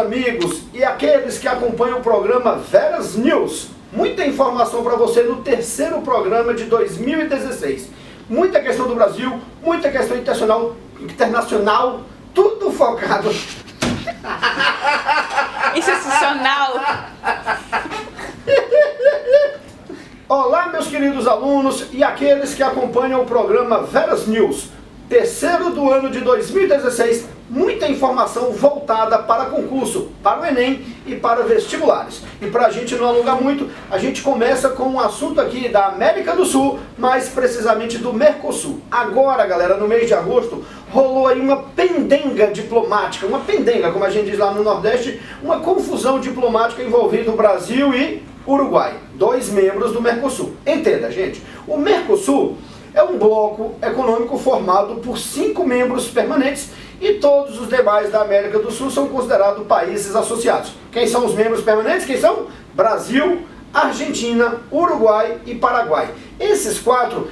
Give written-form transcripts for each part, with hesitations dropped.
amigos e aqueles que acompanham o programa Veras News. Muita informação para você no terceiro programa de 2016. Muita questão do Brasil, muita questão internacional, tudo focado. Institucional. Olá, meus queridos alunos e aqueles que acompanham o programa Veras News. Terceiro do ano de 2016, muita informação voltada para concurso, para o Enem e para vestibulares. E para a gente não alongar muito, a gente começa com um assunto aqui da América do Sul, mais precisamente do Mercosul. Agora, galera, no mês de agosto, rolou aí uma pendenga diplomática, uma pendenga, como a gente diz lá no Nordeste, uma confusão diplomática envolvendo o Brasil e Uruguai, dois membros do Mercosul. Entenda, gente, o Mercosul é um bloco econômico formado por 5 membros permanentes e todos os demais da América do Sul são considerados países associados. Quem são os membros permanentes? Quem são? Brasil, Argentina, Uruguai e Paraguai. Esses 4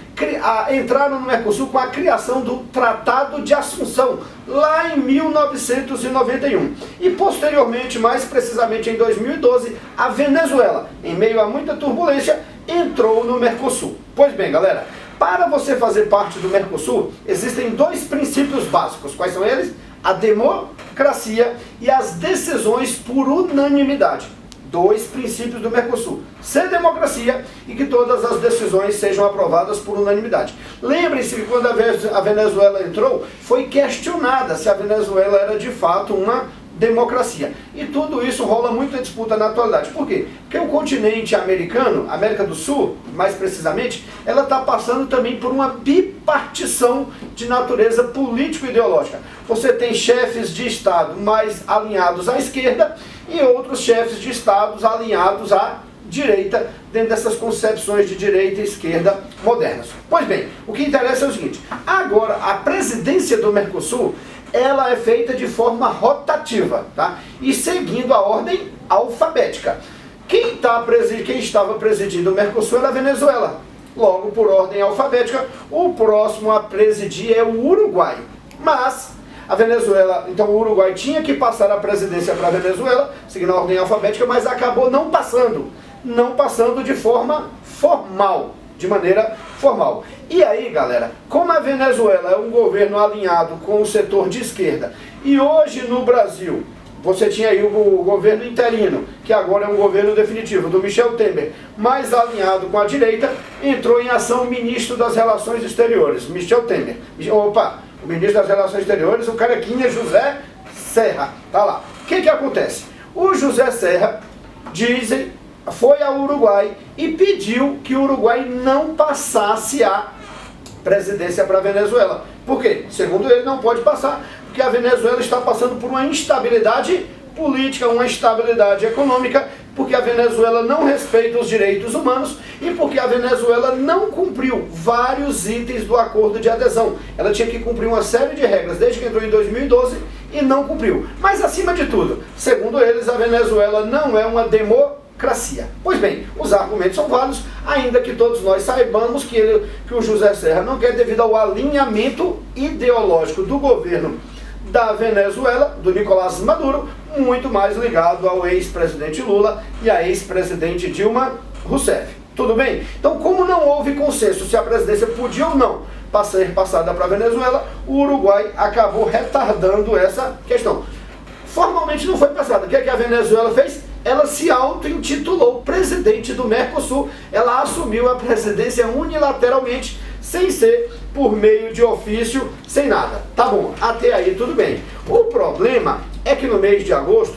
entraram no Mercosul com a criação do Tratado de Assunção, lá em 1991. E posteriormente, mais precisamente em 2012, a Venezuela, em meio a muita turbulência, entrou no Mercosul. Pois bem, galera, para você fazer parte do Mercosul, existem 2 princípios básicos. Quais são eles? A democracia e as decisões por unanimidade. 2 princípios do Mercosul. Ser democracia e que todas as decisões sejam aprovadas por unanimidade. Lembrem-se que quando a Venezuela entrou, foi questionada se a Venezuela era de fato uma democracia. E tudo isso rola muita disputa na atualidade. Por quê? Porque o continente americano, América do Sul, mais precisamente, ela está passando também por uma bipartição de natureza político-ideológica. Você tem chefes de Estado mais alinhados à esquerda e outros chefes de Estados alinhados à direita, dentro dessas concepções de direita e esquerda modernas. Pois bem, o que interessa é o seguinte: agora a presidência do Mercosul, ela é feita de forma rotativa, tá? E seguindo a ordem alfabética. Quem estava presidindo o Mercosul era a Venezuela. Logo, por ordem alfabética, o próximo a presidir é o Uruguai. Mas a Venezuela, então o Uruguai tinha que passar a presidência para a Venezuela, seguindo a ordem alfabética, mas acabou não passando de forma formal, de maneira formal. E aí, galera, como a Venezuela é um governo alinhado com o setor de esquerda, e hoje no Brasil você tinha aí o governo interino, que agora é um governo definitivo, do Michel Temer, mais alinhado com a direita, entrou em ação o ministro das Relações Exteriores, Michel Temer. O ministro das Relações Exteriores, o carequinha José Serra, tá lá. O que acontece? O José Serra, foi ao Uruguai e pediu que o Uruguai não passasse a presidência para a Venezuela. Por quê? Segundo ele, não pode passar, porque a Venezuela está passando por uma instabilidade política, uma instabilidade econômica, porque a Venezuela não respeita os direitos humanos e porque a Venezuela não cumpriu vários itens do acordo de adesão. Ela tinha que cumprir uma série de regras desde que entrou em 2012 e não cumpriu. Mas, acima de tudo, segundo eles, a Venezuela não é uma democracia. Pois bem, os argumentos são válidos, ainda que todos nós saibamos que o José Serra não quer, devido ao alinhamento ideológico do governo da Venezuela, do Nicolás Maduro, muito mais ligado ao ex-presidente Lula e à ex-presidente Dilma Rousseff. Tudo bem? Então, como não houve consenso se a presidência podia ou não ser passada para a Venezuela, o Uruguai acabou retardando essa questão. Formalmente não foi passada. O que a Venezuela fez? Ela se auto-intitulou presidente do Mercosul. Ela assumiu a presidência unilateralmente, sem ser por meio de ofício, sem nada. Tá bom, até aí tudo bem. O problema é que no mês de agosto,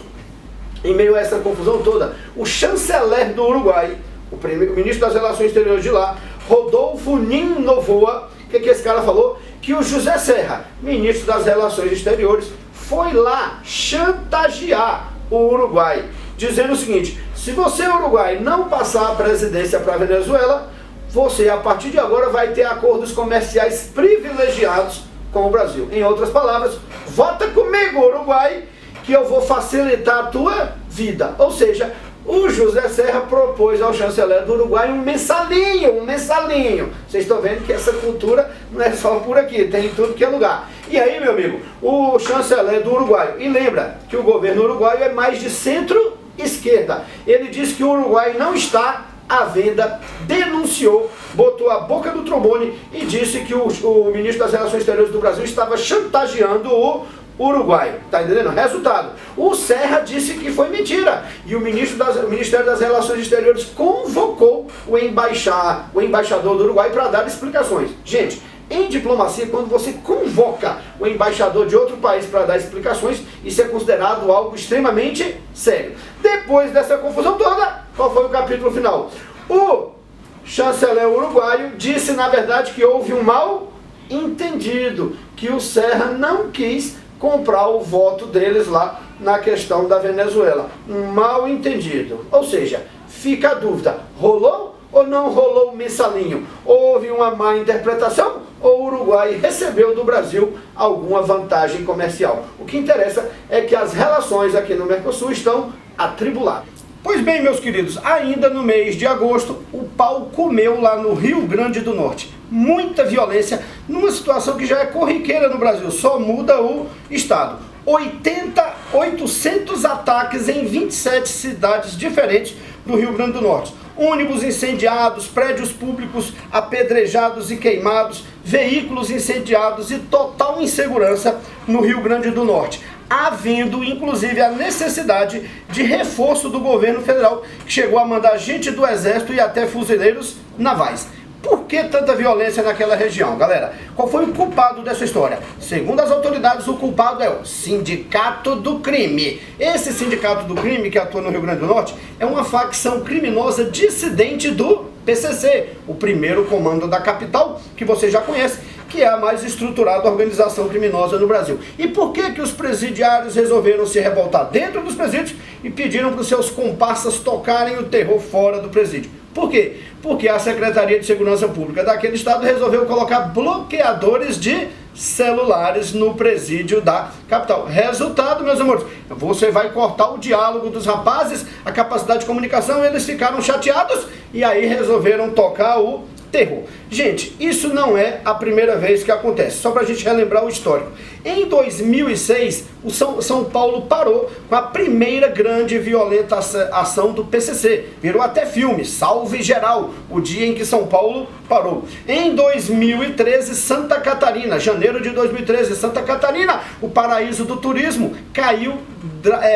em meio a essa confusão toda, o chanceler do Uruguai, o ministro das Relações Exteriores de lá, Rodolfo Nin Novoa, o que esse cara falou? Que o José Serra, ministro das Relações Exteriores, foi lá chantagear o Uruguai, dizendo o seguinte: se você, Uruguai, não passar a presidência para a Venezuela, você, a partir de agora, vai ter acordos comerciais privilegiados com o Brasil. Em outras palavras, vota comigo, Uruguai, que eu vou facilitar a tua vida. Ou seja, o José Serra propôs ao chanceler do Uruguai um mensalinho. Vocês estão vendo que essa cultura não é só por aqui, tem em tudo que é lugar. E aí, meu amigo, o chanceler do Uruguai, e lembra que o governo uruguaio é mais de centro-esquerda, ele disse que o Uruguai não está à venda, denunciou, botou a boca do trombone e disse que o ministro das Relações Exteriores do Brasil estava chantageando o Uruguai, tá entendendo? Resultado, o Serra disse que foi mentira e o Ministério das Relações Exteriores convocou o embaixador do Uruguai para dar explicações. Gente, em diplomacia, quando você convoca o embaixador de outro país para dar explicações, isso é considerado algo extremamente sério. Depois dessa confusão toda, qual foi o capítulo final? O chanceler uruguaio disse, na verdade, que houve um mal entendido, que o Serra não quis comprar o voto deles lá na questão da Venezuela. Um mal entendido. Ou seja, fica a dúvida, rolou ou não rolou o mensalinho? Houve uma má interpretação ou o Uruguai recebeu do Brasil alguma vantagem comercial? O que interessa é que as relações aqui no Mercosul estão atribuladas. Pois bem, meus queridos, ainda no mês de agosto, o pau comeu lá no Rio Grande do Norte. Muita violência, numa situação que já é corriqueira no Brasil, só muda o estado. 800 ataques em 27 cidades diferentes do Rio Grande do Norte. Ônibus incendiados, prédios públicos apedrejados e queimados, veículos incendiados e total insegurança no Rio Grande do Norte, havendo inclusive a necessidade de reforço do governo federal, que chegou a mandar gente do exército e até fuzileiros navais. Por que tanta violência naquela região, galera? Qual foi o culpado dessa história? Segundo as autoridades, o culpado é o Sindicato do Crime. Esse Sindicato do Crime, que atua no Rio Grande do Norte, é uma facção criminosa dissidente do PCC, o primeiro comando da capital, que você já conhece, que é a mais estruturada organização criminosa no Brasil. E por que os presidiários resolveram se revoltar dentro dos presídios e pediram para os seus comparsas tocarem o terror fora do presídio? Por quê? Porque a Secretaria de Segurança Pública daquele estado resolveu colocar bloqueadores de celulares no presídio da capital. Resultado, meus amores, você vai cortar o diálogo dos rapazes, a capacidade de comunicação, eles ficaram chateados e aí resolveram tocar o terror. Gente, isso não é a primeira vez que acontece, só para a gente relembrar o histórico. Em 2006, o São Paulo parou com a primeira grande e violenta ação do PCC. Virou até filme, Salve Geral, o dia em que São Paulo parou. Em 2013, Santa Catarina, janeiro de 2013, Santa Catarina, o paraíso do turismo, caiu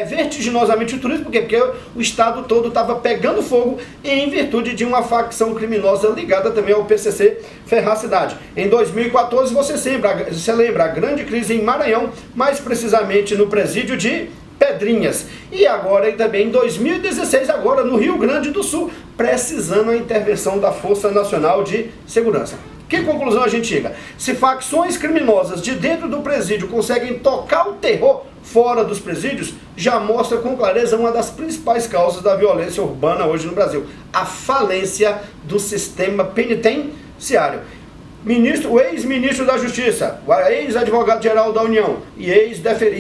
vertiginosamente o turismo. Por quê? Porque o estado todo estava pegando fogo em virtude de uma facção criminosa ligada também ao PCC ferrar a cidade. Em 2014, você lembra a grande crise em Maranhão, mais precisamente no presídio de Pedrinhas. E agora também em 2016, agora no Rio Grande do Sul, precisando a intervenção da Força Nacional de Segurança. Que conclusão a gente chega? Se facções criminosas de dentro do presídio conseguem tocar o terror fora dos presídios, já mostra com clareza uma das principais causas da violência urbana hoje no Brasil: a falência do sistema penitenciário. O ex-ministro da Justiça, o ex-advogado-geral da União e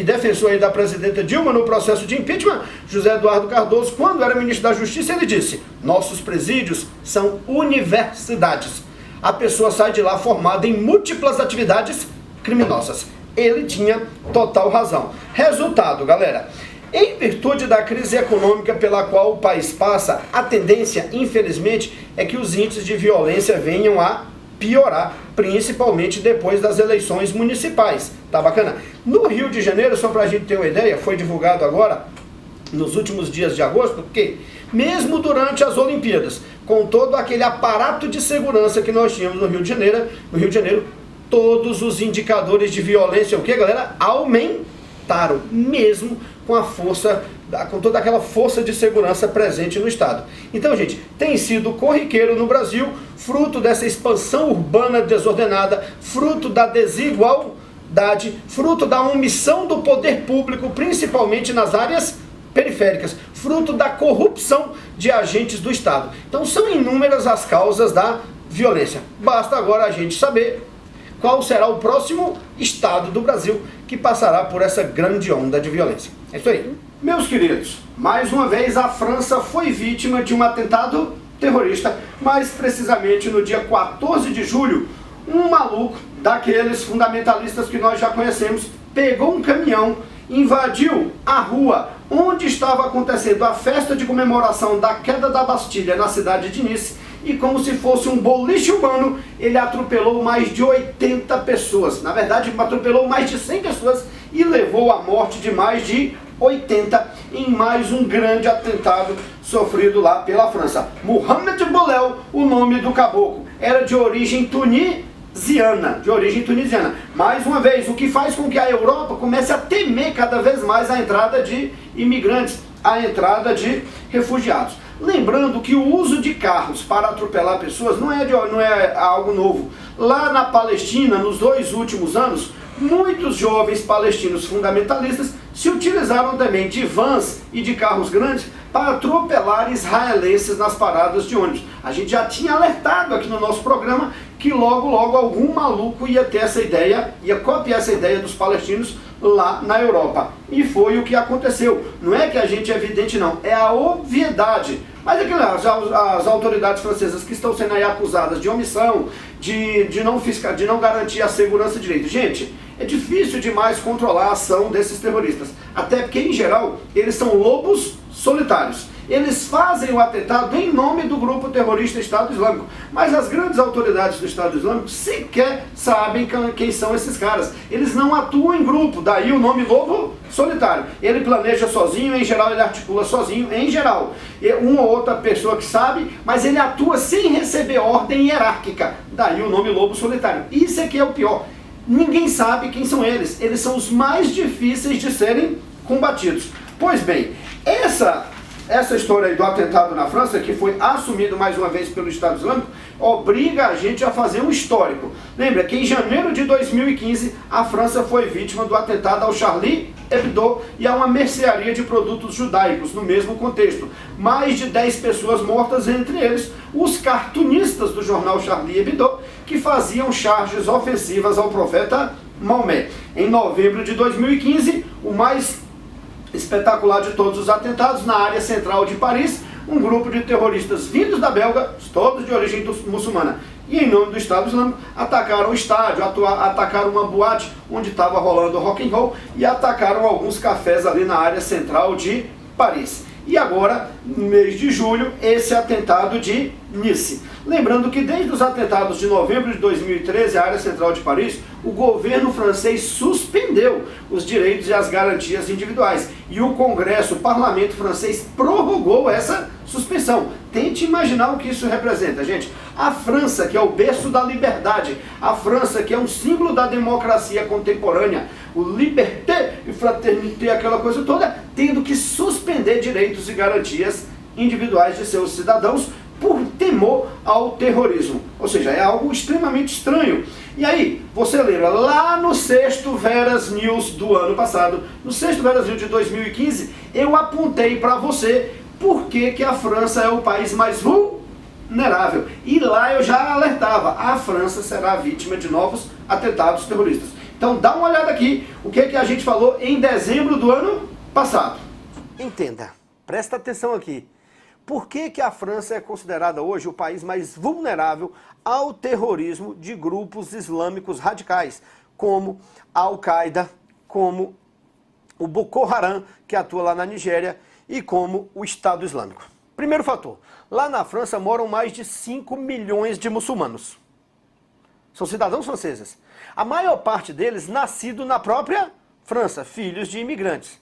defensor aí da presidenta Dilma no processo de impeachment, José Eduardo Cardoso, quando era ministro da Justiça, ele disse: nossos presídios são universidades. A pessoa sai de lá formada em múltiplas atividades criminosas. Ele tinha total razão. Resultado, galera: em virtude da crise econômica pela qual o país passa, a tendência, infelizmente, é que os índices de violência venham a piorar, principalmente depois das eleições municipais. Tá bacana? No Rio de Janeiro, só pra gente ter uma ideia, foi divulgado agora, nos últimos dias de agosto, que mesmo durante as Olimpíadas, com todo aquele aparato de segurança que nós tínhamos no Rio de Janeiro, todos os indicadores de violência, o que, galera? Aumentaram, mesmo com toda aquela força de segurança presente no estado. Então, gente, tem sido corriqueiro no Brasil, fruto dessa expansão urbana desordenada, fruto da desigualdade, fruto da omissão do poder público, principalmente nas áreas periféricas, fruto da corrupção de agentes do Estado. Então são inúmeras as causas da violência. Basta agora a gente saber qual será o próximo estado do Brasil que passará por essa grande onda de violência. É isso aí. Meus queridos, Mais uma vez, a França foi vítima de um atentado terrorista, mais precisamente no dia 14 de julho, um maluco daqueles fundamentalistas que nós já conhecemos, pegou um caminhão, invadiu a rua onde estava acontecendo a festa de comemoração da queda da Bastilha na cidade de Nice, e como se fosse um boliche urbano, ele atropelou mais de 80 pessoas. Na verdade, atropelou mais de 100 pessoas e levou à morte de mais de 80 em mais um grande atentado sofrido lá pela França. Mohamed Boulel, o nome do caboclo, era de origem tunisiana. Mais uma vez, o que faz com que a Europa comece a temer cada vez mais a entrada de imigrantes, a entrada de refugiados. Lembrando que o uso de carros para atropelar pessoas não é algo novo. Lá na Palestina, nos 2 últimos anos, muitos jovens palestinos fundamentalistas se utilizaram também de vans e de carros grandes para atropelar israelenses nas paradas de ônibus. A gente já tinha alertado aqui no nosso programa que logo algum maluco ia ter essa ideia, ia copiar essa ideia dos palestinos lá na Europa. E foi o que aconteceu. Não é que a gente é evidente não, é a obviedade. Mas é que as autoridades francesas que estão sendo aí acusadas de omissão, de não garantir a segurança de direito. Gente, é difícil demais controlar a ação desses terroristas. Até porque, em geral, eles são lobos solitários. Eles fazem o atentado em nome do grupo terrorista Estado Islâmico. Mas as grandes autoridades do Estado Islâmico sequer sabem quem são esses caras. Eles não atuam em grupo, daí o nome lobo solitário. Ele planeja sozinho, em geral ele articula sozinho, em geral. Uma ou outra pessoa que sabe, mas ele atua sem receber ordem hierárquica. Daí o nome lobo solitário. Isso é que é o pior. Ninguém sabe quem são eles. Eles são os mais difíceis de serem combatidos. Pois bem, essa história aí do atentado na França, que foi assumido mais uma vez pelo Estado Islâmico, obriga a gente a fazer um histórico. Lembra que em janeiro de 2015, a França foi vítima do atentado ao Charlie Hebdo e a uma mercearia de produtos judaicos, no mesmo contexto. Mais de 10 pessoas mortas, entre eles os cartunistas do jornal Charlie Hebdo, que faziam charges ofensivas ao profeta Maomé. Em novembro de 2015, o mais espetacular de todos os atentados, na área central de Paris, um grupo de terroristas vindos da Bélgica, todos de origem muçulmana, e em nome do Estado Islâmico, atacaram o estádio, atacaram uma boate onde estava rolando rock and roll e atacaram alguns cafés ali na área central de Paris. E agora, no mês de julho, esse atentado de Nice. Lembrando que desde os atentados de novembro de 2013, a área central de Paris, o governo francês suspendeu os direitos e as garantias individuais. E o Congresso, o parlamento francês, prorrogou essa suspensão. Tente imaginar o que isso representa, gente. A França, que é o berço da liberdade, a França, que é um símbolo da democracia contemporânea, o liberté e fraternité, aquela coisa toda, tendo que suspender direitos e garantias individuais de seus cidadãos por temor ao terrorismo. Ou seja, é algo extremamente estranho. E aí, você lembra, lá no sexto Veras News do ano passado, no sexto Veras News de 2015, eu apontei para você por que a França é o país mais vulnerável. E lá eu já alertava, a França será vítima de novos atentados terroristas. Então dá uma olhada aqui, o que a gente falou em dezembro do ano passado. Entenda, presta atenção aqui. Por que a França é considerada hoje o país mais vulnerável ao terrorismo de grupos islâmicos radicais, como a Al-Qaeda, como o Boko Haram, que atua lá na Nigéria, e como o Estado Islâmico? Primeiro fator, lá na França moram mais de 5 milhões de muçulmanos. São cidadãos franceses. A maior parte deles nascido na própria França, filhos de imigrantes.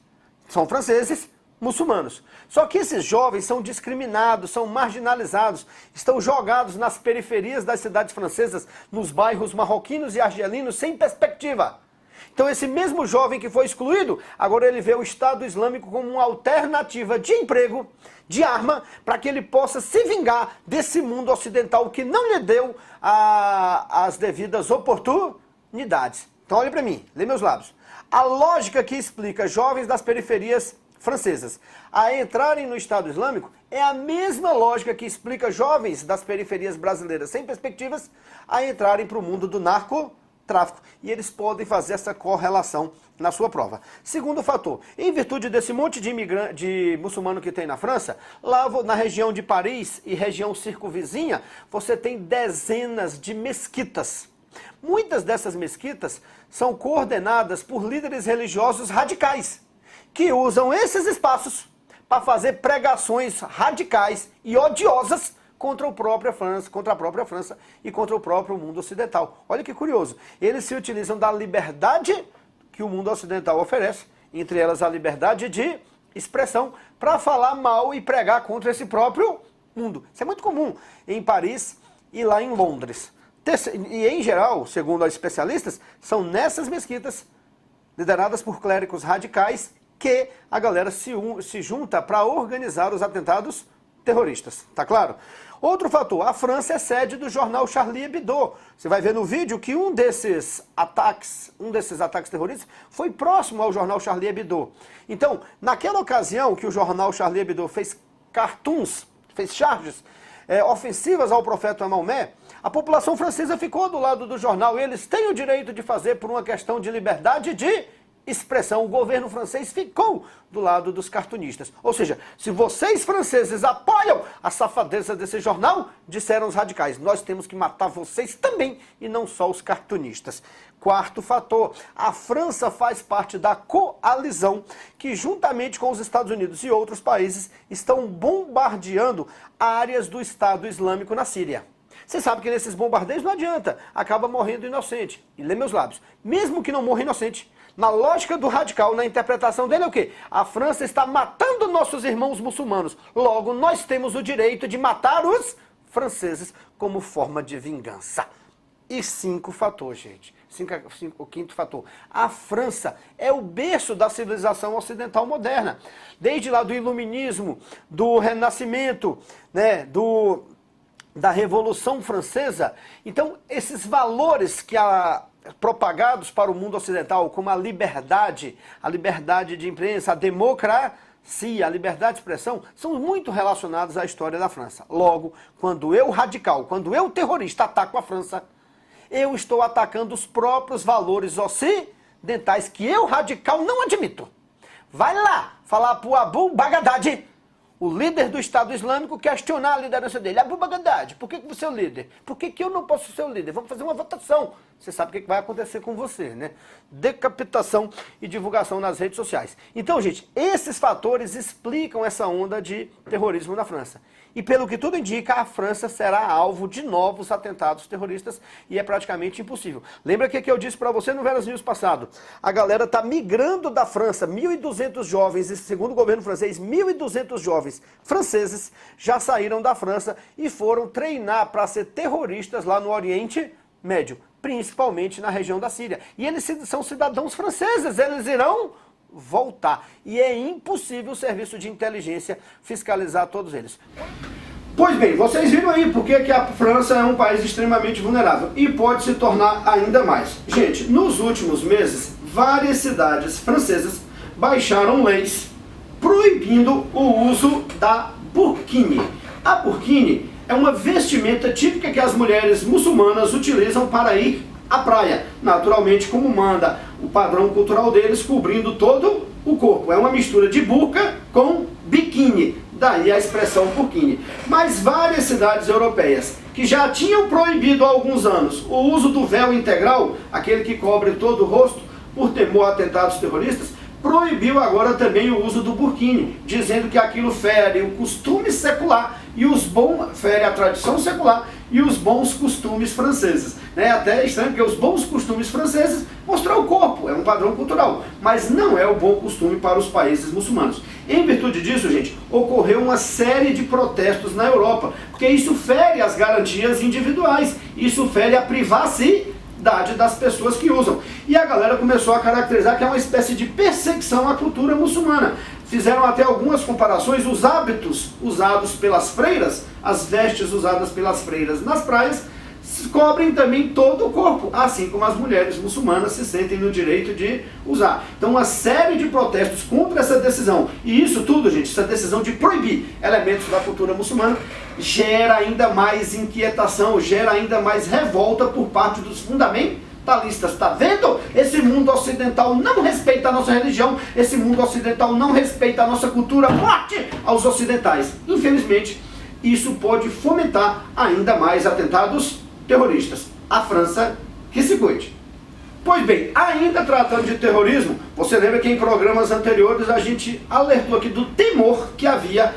São franceses, muçulmanos. Só que esses jovens são discriminados, são marginalizados, estão jogados nas periferias das cidades francesas, nos bairros marroquinos e argelinos, sem perspectiva. Então esse mesmo jovem que foi excluído, agora ele vê o Estado Islâmico como uma alternativa de emprego, de arma, para que ele possa se vingar desse mundo ocidental que não lhe deu as devidas oportunidades. Então olhe para mim, lê meus lábios. A lógica que explica jovens das periferias francesas a entrarem no Estado Islâmico é a mesma lógica que explica jovens das periferias brasileiras sem perspectivas a entrarem para o mundo do tráfico. E eles podem fazer essa correlação na sua prova. Segundo fator, em virtude desse monte de muçulmano que tem na França, lá na região de Paris e região circunvizinha, você tem dezenas de mesquitas. Muitas dessas mesquitas são coordenadas por líderes religiosos radicais, que usam esses espaços para fazer pregações radicais e odiosas contra a própria França e contra o próprio mundo ocidental. Olha que curioso. Eles se utilizam da liberdade que o mundo ocidental oferece, entre elas a liberdade de expressão, para falar mal e pregar contra esse próprio mundo. Isso é muito comum em Paris e lá em Londres. E em geral, segundo os especialistas, são nessas mesquitas, lideradas por clérigos radicais, que a galera se junta para organizar os atentados terroristas, tá claro? Outro fator, a França é sede do jornal Charlie Hebdo. Você vai ver no vídeo que um desses ataques terroristas foi próximo ao jornal Charlie Hebdo. Então, naquela ocasião que o jornal Charlie Hebdo fez cartoons, fez charges ofensivas ao profeta Maomé, a população francesa ficou do lado do jornal. Eles têm o direito de fazer por uma questão de liberdade de expressão. O governo francês ficou do lado dos cartunistas. Ou seja, se vocês franceses apoiam a safadeza desse jornal, disseram os radicais, nós temos que matar vocês também e não só os cartunistas. Quarto fator, a França faz parte da coalizão que, juntamente com os Estados Unidos e outros países, estão bombardeando áreas do Estado Islâmico na Síria. Você sabe que nesses bombardeios não adianta, acaba morrendo inocente. E lê meus lábios, mesmo que não morra inocente, na lógica do radical, na interpretação dele é o quê? A França está matando nossos irmãos muçulmanos. Logo, nós temos o direito de matar os franceses como forma de vingança. E cinco fator, gente. O quinto fator. A França é o berço da civilização ocidental moderna. Desde lá do Iluminismo, do Renascimento, né, da Revolução Francesa. Então, esses valores que propagados para o mundo ocidental, como a liberdade de imprensa, a democracia, a liberdade de expressão, são muito relacionados à história da França. Logo, quando eu radical, quando eu terrorista ataco a França, eu estou atacando os próprios valores ocidentais que eu radical não admito. Vai lá falar para o Abu Baghdadi, o líder do Estado Islâmico, questionar a liderança dele. Abu Baghdadi, por que você é o líder? Por que eu não posso ser o líder? Vamos fazer uma votação. Você sabe o que vai acontecer com você, né? Decapitação e divulgação nas redes sociais. Então, gente, esses fatores explicam essa onda de terrorismo na França. E pelo que tudo indica, a França será alvo de novos atentados terroristas e é praticamente impossível. Lembra que eu disse para você no Veras News passado? A galera está migrando da França, 1.200 jovens, e segundo o governo francês, 1.200 jovens franceses já saíram da França e foram treinar para ser terroristas lá no Oriente Médio, principalmente na região da Síria. E eles são cidadãos franceses, eles irão voltar. E é impossível o serviço de inteligência fiscalizar todos eles. Pois bem, vocês viram aí porque que a França é um país extremamente vulnerável e pode se tornar ainda mais. Gente, nos últimos meses, várias cidades francesas baixaram leis proibindo o uso da burkini. A burkini é uma vestimenta típica que as mulheres muçulmanas utilizam para ir à praia, naturalmente como manda o padrão cultural deles, cobrindo todo o corpo. É uma mistura de burca com biquíni, daí a expressão burkini. Mas várias cidades europeias que já tinham proibido há alguns anos o uso do véu integral, aquele que cobre todo o rosto, por temor a atentados terroristas, proibiu agora também o uso do burkini, dizendo que aquilo fere o costume secular e fere a tradição secular e os bons costumes franceses. É até estranho, porque os bons costumes franceses mostram o corpo, é um padrão cultural, mas não é o bom costume para os países muçulmanos. Em virtude disso, gente, ocorreu uma série de protestos na Europa, porque isso fere as garantias individuais, isso fere a privacidade das pessoas que usam. E a galera começou a caracterizar que é uma espécie de perseguição à cultura muçulmana. Fizeram até algumas comparações, os hábitos usados pelas freiras, as vestes usadas pelas freiras nas praias, cobrem também todo o corpo, assim como as mulheres muçulmanas se sentem no direito de usar. Então, uma série de protestos contra essa decisão. E isso tudo, gente, essa decisão de proibir elementos da cultura muçulmana, gera ainda mais inquietação, gera ainda mais revolta por parte dos fundamentalistas. fundamentalistas. Está vendo? Esse mundo ocidental não respeita a nossa religião, esse mundo ocidental não respeita a nossa cultura. Morte aos ocidentais. Infelizmente, isso pode fomentar ainda mais atentados terroristas. A França que se cuide. Pois bem, ainda tratando de terrorismo, você lembra que em programas anteriores a gente alertou aqui do temor que havia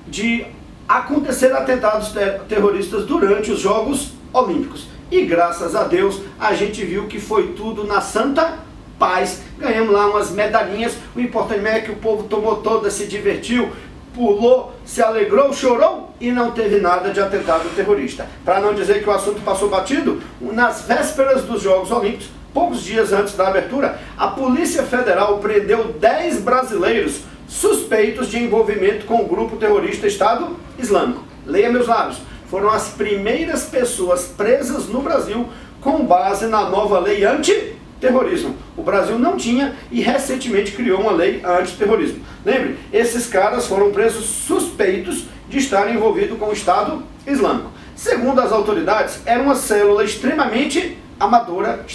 de acontecer atentados terroristas durante os Jogos Olímpicos. E graças a Deus a gente viu que foi tudo na santa paz. Ganhamos lá umas medalhinhas. O importante é que o povo tomou toda, se divertiu, pulou, se alegrou, chorou e não teve nada de atentado terrorista. Para não dizer que o assunto passou batido, nas vésperas dos Jogos Olímpicos, poucos dias antes da abertura, a Polícia Federal prendeu 10 brasileiros suspeitos de envolvimento com o grupo terrorista Estado Islâmico. Leia meus lábios. Foram as primeiras pessoas presas no Brasil com base na nova lei antiterrorismo. O Brasil não tinha e recentemente criou uma lei antiterrorismo. Lembre, esses caras foram presos suspeitos de estarem envolvidos com o Estado Islâmico. Segundo as autoridades, era uma célula extremamente amadora,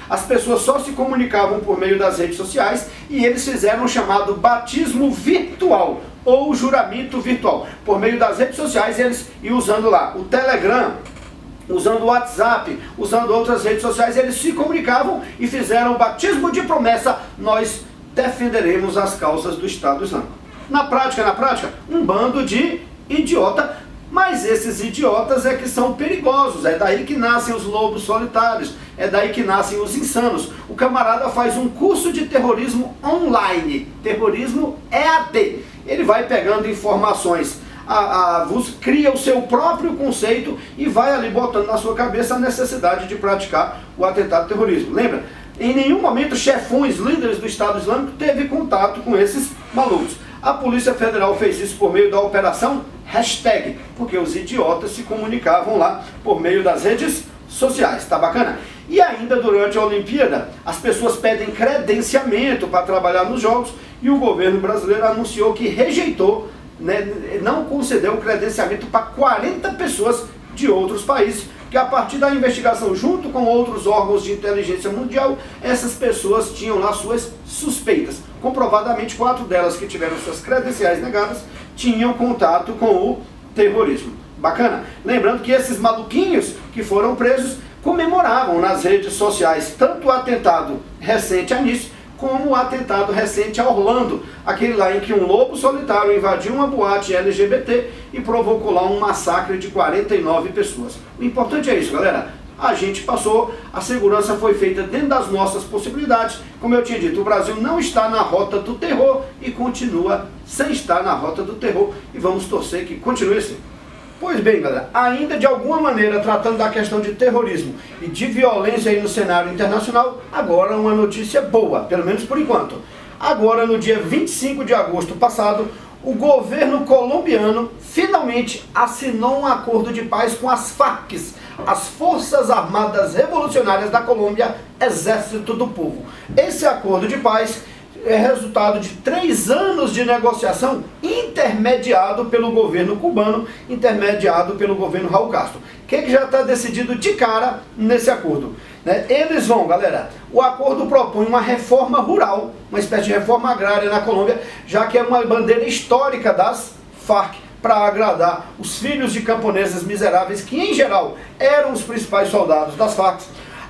as pessoas só se comunicavam por meio das redes sociais e eles fizeram o chamado batismo virtual ou juramento virtual. Por meio das redes sociais eles iam usando lá o Telegram, usando o WhatsApp, usando outras redes sociais, eles se comunicavam e fizeram o batismo de promessa: nós defenderemos as causas do Estado Islâmico. Na prática, um bando de idiota. Mas esses idiotas é que são perigosos, é daí que nascem os lobos solitários, é daí que nascem os insanos. O camarada faz um curso de terrorismo online, terrorismo EAD. Ele vai pegando informações, cria o seu próprio conceito e vai ali botando na sua cabeça a necessidade de praticar o atentado terrorismo. Lembra? Em nenhum momento chefões, líderes do Estado Islâmico teve contato com esses malucos. A Polícia Federal fez isso por meio da operação hashtag, porque os idiotas se comunicavam lá por meio das redes sociais. Tá bacana? E ainda durante a Olimpíada, as pessoas pedem credenciamento para trabalhar nos Jogos e o governo brasileiro anunciou que rejeitou, não concedeu o credenciamento para 40 pessoas de outros países, que a partir da investigação junto com outros órgãos de inteligência mundial, essas pessoas tinham lá suas suspeitas. Comprovadamente, 4 delas que tiveram suas credenciais negadas tinham contato com o terrorismo. Bacana? Lembrando que esses maluquinhos que foram presos comemoravam nas redes sociais tanto o atentado recente a Nice, como o atentado recente a Orlando, aquele lá em que um lobo solitário invadiu uma boate LGBT e provocou lá um massacre de 49 pessoas. O importante é isso, galera. A gente passou, a segurança foi feita dentro das nossas possibilidades. Como eu tinha dito, o Brasil não está na rota do terror e continua sem estar na rota do terror. E vamos torcer que continue assim. Pois bem, galera, ainda de alguma maneira tratando da questão de terrorismo e de violência aí no cenário internacional, agora uma notícia boa, pelo menos por enquanto. Agora, no dia 25 de agosto passado, o governo colombiano finalmente assinou um acordo de paz com as FARC, as Forças Armadas Revolucionárias da Colômbia, Exército do Povo. Esse acordo de paz é resultado de 3 anos de negociação intermediado pelo governo cubano, intermediado pelo governo Raul Castro. O que já está decidido de cara nesse acordo? Eles vão, galera, o acordo propõe uma reforma rural, uma espécie de reforma agrária na Colômbia, já que é uma bandeira histórica das FARC, para agradar os filhos de camponeses miseráveis, que em geral eram os principais soldados das FARC.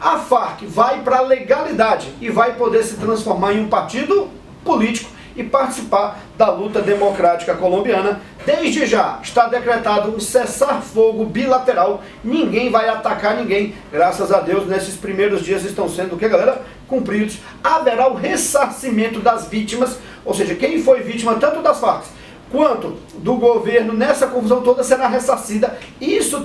A FARC vai para a legalidade e vai poder se transformar em um partido político e participar da luta democrática colombiana. Desde já está decretado um cessar-fogo bilateral, ninguém vai atacar ninguém, graças a Deus. Nesses primeiros dias estão sendo, o que, galera? Cumpridos. Haverá o ressarcimento das vítimas, ou seja, quem foi vítima tanto das FARC quanto do governo nessa confusão toda será ressarcida. Isso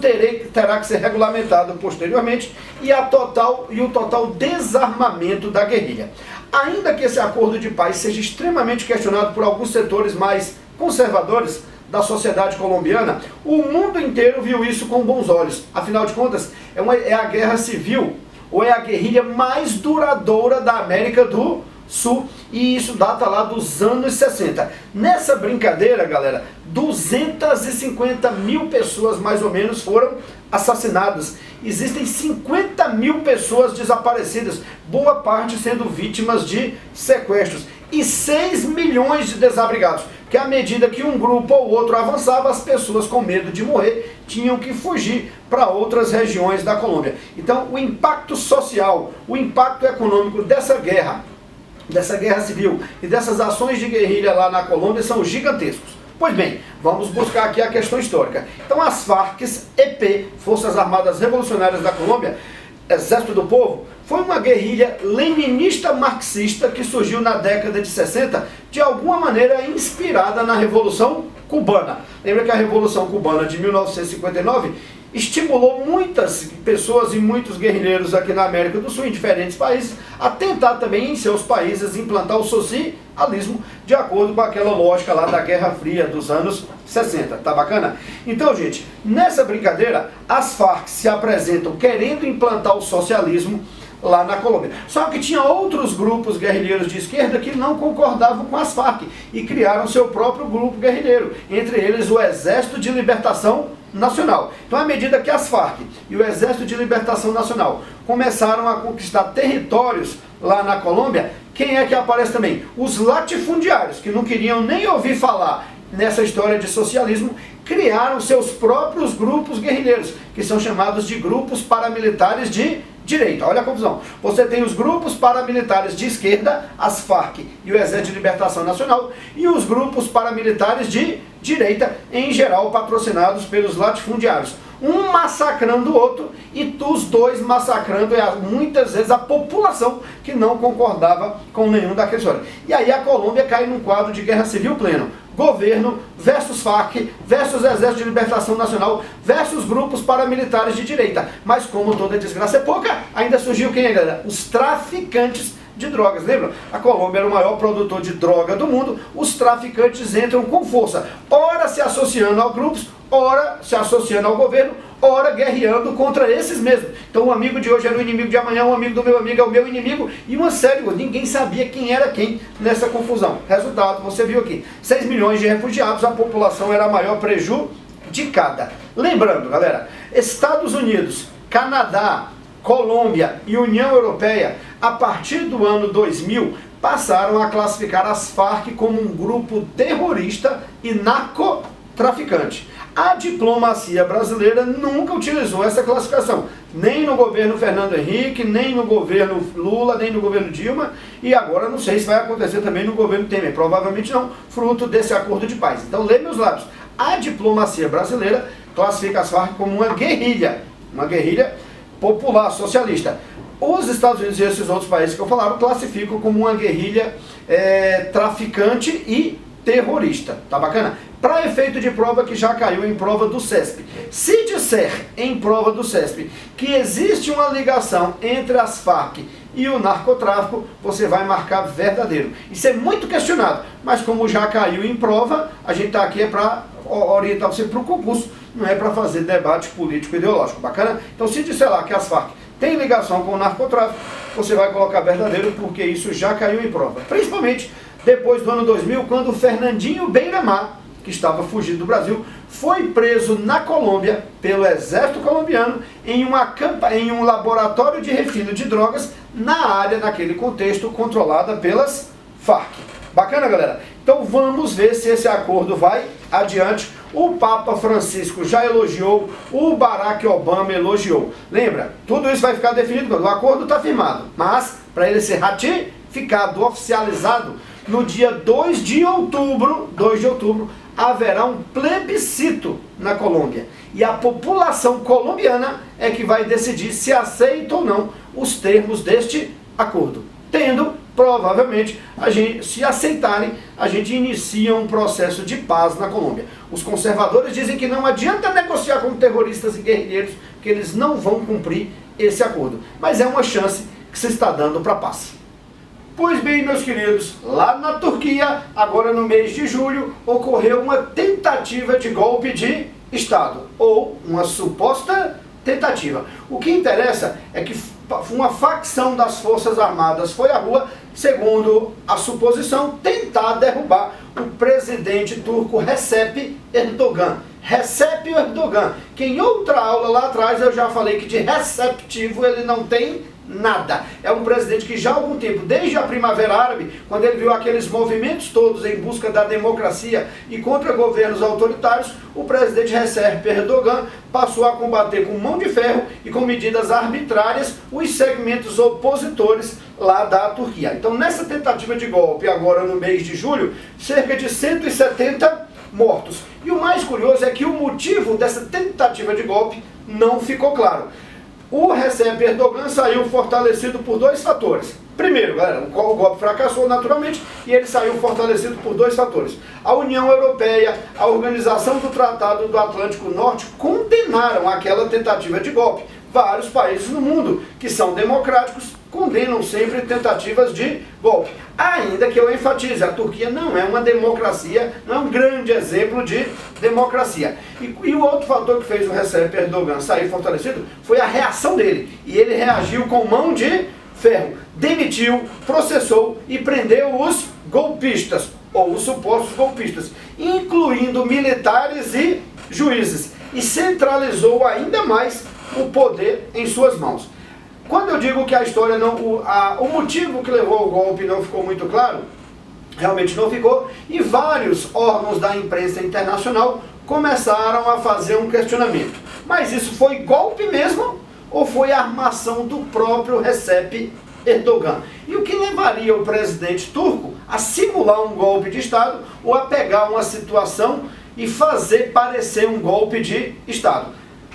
terá que ser regulamentado posteriormente, e o total desarmamento da guerrilha. Ainda que esse acordo de paz seja extremamente questionado por alguns setores mais conservadores da sociedade colombiana, o mundo inteiro viu isso com bons olhos. Afinal de contas, é a guerra civil, ou é a guerrilha mais duradoura da América do Sul, e isso data lá dos anos 60. Nessa brincadeira, galera, 250 mil pessoas mais ou menos foram assassinadas. Existem 50 mil pessoas desaparecidas, boa parte sendo vítimas de sequestros, e 6 milhões de desabrigados, que à medida que um grupo ou outro avançava, as pessoas com medo de morrer tinham que fugir para outras regiões da Colômbia. Então o impacto social, o impacto econômico dessa guerra civil e dessas ações de guerrilha lá na Colômbia são gigantescos. Pois bem, vamos buscar aqui a questão histórica. Então as FARC-EP, Forças Armadas Revolucionárias da Colômbia, Exército do Povo, foi uma guerrilha leninista marxista que surgiu na década de 60, de alguma maneira inspirada na Revolução Cubana. Lembra que a Revolução Cubana de 1959 estimulou muitas pessoas e muitos guerrilheiros aqui na América do Sul, em diferentes países, a tentar também em seus países implantar o socialismo de acordo com aquela lógica lá da Guerra Fria dos anos 60. Tá bacana? Então, gente, nessa brincadeira, as Farc se apresentam querendo implantar o socialismo lá na Colômbia. Só que tinha outros grupos guerrilheiros de esquerda que não concordavam com as Farc e criaram seu próprio grupo guerrilheiro, entre eles o Exército de Libertação Nacional. Então, à medida que as Farc e o Exército de Libertação Nacional começaram a conquistar territórios lá na Colômbia, quem é que aparece também? Os latifundiários, que não queriam nem ouvir falar nessa história de socialismo, criaram seus próprios grupos guerrilheiros, que são chamados de grupos paramilitares de direita. Olha a confusão. Você tem os grupos paramilitares de esquerda, as Farc e o Exército de Libertação Nacional, e os grupos paramilitares de direita, em geral patrocinados pelos latifundiários. Um massacrando o outro e os dois massacrando muitas vezes a população que não concordava com nenhum daqueles olhos. E aí a Colômbia cai num quadro de guerra civil pleno. Governo versus Farc versus Exército de Libertação Nacional versus grupos paramilitares de direita. Mas como toda desgraça é pouca, ainda surgiu quem, galera? Os traficantes de drogas. Lembra? A Colômbia era o maior produtor de droga do mundo. Os traficantes entram com força, ora se associando a grupos, ora se associando ao governo, ora guerreando contra esses mesmos. Então o amigo de hoje era o inimigo de amanhã, o amigo do meu amigo é o meu inimigo, e uma série, ninguém sabia quem era quem nessa confusão. Resultado, você viu aqui, 6 milhões de refugiados, a população era a maior prejudicada. Lembrando, galera, Estados Unidos, Canadá, Colômbia e União Europeia, a partir do ano 2000, passaram a classificar as Farc como um grupo terrorista e narcotraficante. A diplomacia brasileira nunca utilizou essa classificação, nem no governo Fernando Henrique, nem no governo Lula, nem no governo Dilma, e agora não sei se vai acontecer também no governo Temer, provavelmente não, fruto desse acordo de paz. Então lê meus lábios, a diplomacia brasileira classifica as Farc como uma guerrilha popular, socialista. Os Estados Unidos e esses outros países que eu falaram classificam como uma guerrilha traficante e terrorista, tá bacana? Para efeito de prova que já caiu em prova do CESP. Se disser em prova do CESP que existe uma ligação entre as Farc e o narcotráfico, você vai marcar verdadeiro. Isso é muito questionado, mas como já caiu em prova, a gente está aqui para orientar você para o concurso, não é para fazer debate político ideológico, bacana? Então se disser lá que as Farc têm ligação com o narcotráfico, você vai colocar verdadeiro, porque isso já caiu em prova. Principalmente depois do ano 2000, quando o Fernandinho Beiramar, que estava fugindo do Brasil, foi preso na Colômbia pelo exército colombiano em um laboratório de refino de drogas na área, naquele contexto, controlada pelas Farc. Bacana, galera? Então vamos ver se esse acordo vai adiante. O Papa Francisco já elogiou, o Barack Obama elogiou. Lembra? Tudo isso vai ficar definido quando o acordo está firmado. Mas, para ele ser ratificado, oficializado, no dia 2 de outubro, haverá um plebiscito na Colômbia. E a população colombiana é que vai decidir se aceita ou não os termos deste acordo. Tendo, provavelmente, se aceitarem, a gente inicia um processo de paz na Colômbia. Os conservadores dizem que não adianta negociar com terroristas e guerrilheiros, que eles não vão cumprir esse acordo. Mas é uma chance que se está dando para a paz. Pois bem, meus queridos, lá na Turquia, agora no mês de julho, ocorreu uma tentativa de golpe de Estado, ou uma suposta tentativa. O que interessa é que uma facção das Forças Armadas foi à rua segundo a suposição, tentar derrubar o presidente turco Recep Erdogan. Recep Erdogan, que em outra aula lá atrás eu já falei que de receptivo ele não tem nada. É um presidente que já há algum tempo, desde a Primavera Árabe, quando ele viu aqueles movimentos todos em busca da democracia e contra governos autoritários, o presidente Recep Erdogan passou a combater com mão de ferro e com medidas arbitrárias os segmentos opositores lá da Turquia. Então, nessa tentativa de golpe, agora no mês de julho, cerca de 170 mortos. E o mais curioso é que o motivo dessa tentativa de golpe não ficou claro. O Recep Erdogan saiu fortalecido por dois fatores. Primeiro, galera, o golpe fracassou naturalmente e ele saiu fortalecido por dois fatores. A União Europeia, a Organização do Tratado do Atlântico Norte condenaram aquela tentativa de golpe. Vários países no mundo que são democráticos condenam sempre tentativas de golpe. Ainda que eu enfatize, a Turquia não é uma democracia, não é um grande exemplo de democracia. E o outro fator que fez o Recep Erdogan sair fortalecido foi a reação dele. E ele reagiu com mão de ferro. Demitiu, processou e prendeu os golpistas, ou os supostos golpistas, incluindo militares e juízes. E centralizou ainda mais o poder em suas mãos. Quando eu digo que a história não, o motivo que levou ao golpe não ficou muito claro, realmente não ficou, e vários órgãos da imprensa internacional começaram a fazer um questionamento. Mas isso foi golpe mesmo ou foi armação do próprio Recep Erdogan? E o que levaria o presidente turco a simular um golpe de Estado ou a pegar uma situação e fazer parecer um golpe de Estado?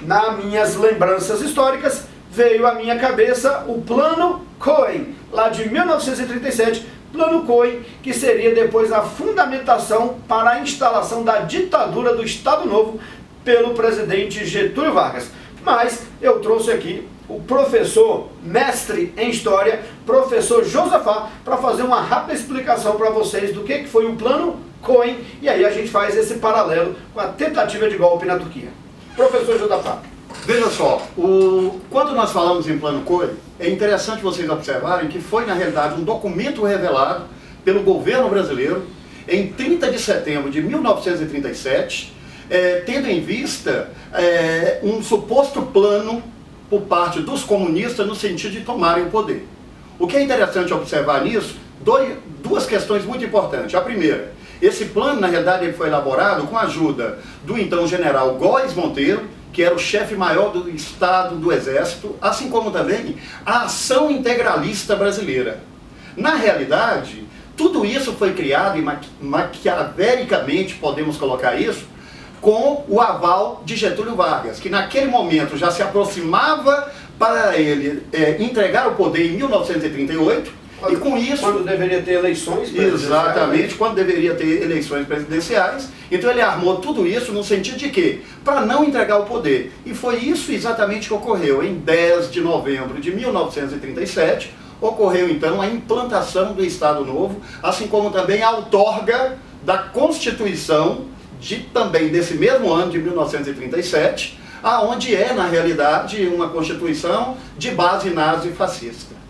Nas minhas lembranças históricas, veio à minha cabeça o Plano Cohen, lá de 1937, Plano Cohen, que seria depois a fundamentação para a instalação da ditadura do Estado Novo pelo presidente Getúlio Vargas. Mas eu trouxe aqui o professor, mestre em História, professor Josafá, para fazer uma rápida explicação para vocês do que foi o Plano Cohen, e aí a gente faz esse paralelo com a tentativa de golpe na Turquia. Professor Josafá. Veja só, quando nós falamos em Plano Cohen, é interessante vocês observarem que foi, na realidade, um documento revelado pelo governo brasileiro em 30 de setembro de 1937, tendo em vista um suposto plano por parte dos comunistas no sentido de tomarem o poder. O que é interessante observar nisso, duas questões muito importantes. A primeira, esse plano, na realidade, ele foi elaborado com a ajuda do então general Góes Monteiro, que era o chefe maior do Estado do Exército, assim como também a Ação Integralista Brasileira. Na realidade, tudo isso foi criado, e maquiavelicamente podemos colocar isso, com o aval de Getúlio Vargas, que naquele momento já se aproximava para ele entregar o poder em 1938, e com isso... Quando deveria ter eleições presidenciais. Exatamente, quando deveria ter eleições presidenciais. Então ele armou tudo isso no sentido de quê? Para não entregar o poder. E foi isso exatamente que ocorreu. Em 10 de novembro de 1937, ocorreu então a implantação do Estado Novo, assim como também a outorga da Constituição também desse mesmo ano de 1937, aonde na realidade, uma Constituição de base nazi-fascista.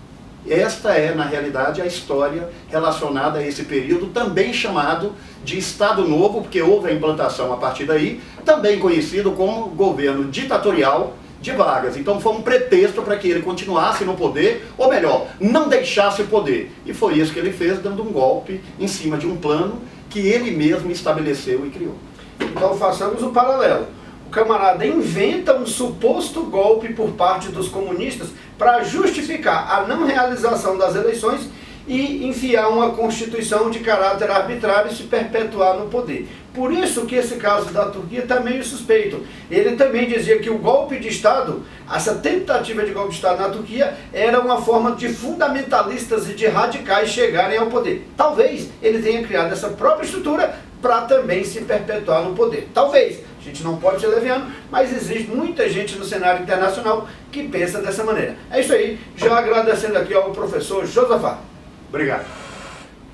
Esta é, na realidade, a história relacionada a esse período, também chamado de Estado Novo, porque houve a implantação a partir daí, também conhecido como governo ditatorial de Vargas. Então foi um pretexto para que ele continuasse no poder, ou melhor, não deixasse o poder. E foi isso que ele fez, dando um golpe em cima de um plano que ele mesmo estabeleceu e criou. Então façamos o paralelo. O camarada inventa um suposto golpe por parte dos comunistas para justificar a não realização das eleições e enfiar uma constituição de caráter arbitrário e se perpetuar no poder. Por isso que esse caso da Turquia está meio suspeito. Ele também dizia que o golpe de Estado, essa tentativa de golpe de Estado na Turquia, era uma forma de fundamentalistas e de radicais chegarem ao poder. Talvez ele tenha criado essa própria estrutura para também se perpetuar no poder. Talvez. A gente não pode ser leviano, mas existe muita gente no cenário internacional que pensa dessa maneira. É isso aí. Já agradecendo aqui ao professor Josafá. Obrigado.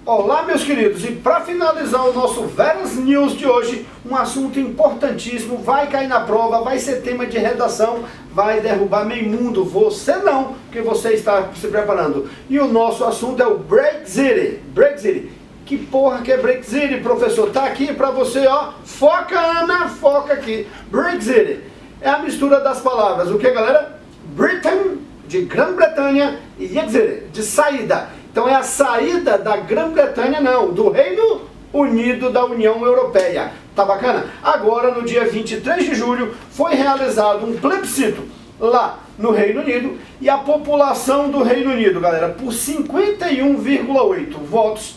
Olá, meus queridos, e para finalizar o nosso Veras News de hoje, um assunto importantíssimo, vai cair na prova, vai ser tema de redação, vai derrubar meio mundo, você não, porque você está se preparando. E o nosso assunto é o Brexit. Brexit. Que porra que é Brexit, professor? Tá aqui para você, ó. Foca, Ana, foca aqui. Brexit é a mistura das palavras, o que, galera? Britain, de Grã-Bretanha, e exit, de saída. Então é a saída da Grã-Bretanha, não, do Reino Unido da União Europeia. Tá bacana? Agora, no dia 23 de julho, foi realizado um plebiscito lá no Reino Unido e a população do Reino Unido, galera, por 51,8 votos,